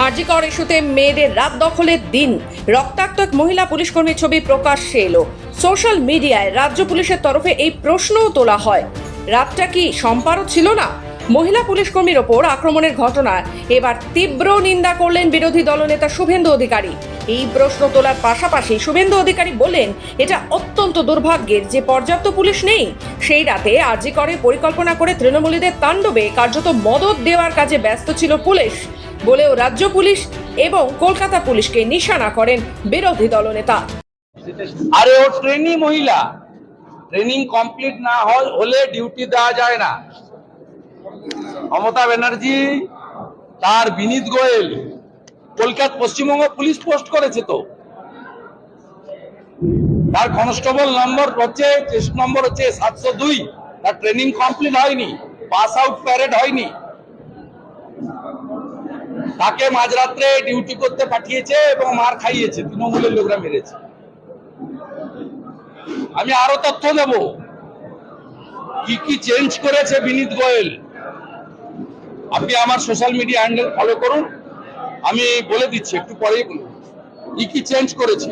হার্জিকর ইস্যুতে মেয়েদের রাত দখলের দিন রক্তাক্ত এক মহিলা পুলিশকর্মীর ছবি প্রকাশ্যে এলো। সোশ্যাল মিডিয়ায় রাজ্য পুলিশের তরফে এই প্রশ্নও তোলা হয়, রাতটা কি সম্পারক ছিল না? মহিলা পুলিশকর্মীর ওপর আক্রমণের ঘটনায় এবার তীব্র নিন্দা করলেন বিরোধী দলনেতা শুভেন্দু অধিকারী। এই প্রশ্ন তোলার পাশাপাশি শুভেন্দু অধিকারী বলেন, এটা অত্যন্ত দুর্ভাগ্যের যে পর্যাপ্ত পুলিশ নেই। সেই রাতে হার্জিকরে পরিকল্পনা করে তৃণমূলীদের তাণ্ডবে কার্যত মদদ দেওয়ার কাজে ব্যস্ত ছিল পুলিশ বলেও রাজ্য পুলিশ এবং কলকাতা পুলিশকে নিশানা করেন বিরোধী দলনেতা। আরে ও ট্রেনি মহিলা, ট্রেনিং কমপ্লিট না হলে ডিউটি দেওয়া যায় না। মমতা ব্যানার্জি তার বিনীত গোয়েল কলকাতা পশ্চিমবঙ্গ পুলিশ পোস্ট করেছে, তো তার কনস্টেবল নম্বর হচ্ছে টেস্ট নম্বর হচ্ছে 702। তার ট্রেনিং কমপ্লিট হয়নি, পাস আউট প্যারেড হয়নি, তাকে মাঝরাত্রে ডিউটি করতে পাঠিয়েছে এবং মার খাইয়েছে, তৃণমূলের লোকরা মেরেছে। আমি আরো তথ্য দেব কি কি চেঞ্জ করেছে বিনীত গোয়েল। আপনি আমার সোশ্যাল মিডিয়া হ্যান্ডেল ফলো করুন, আমি বলে দিচ্ছি, একটু পরেই বলুন কি কি চেঞ্জ করেছে।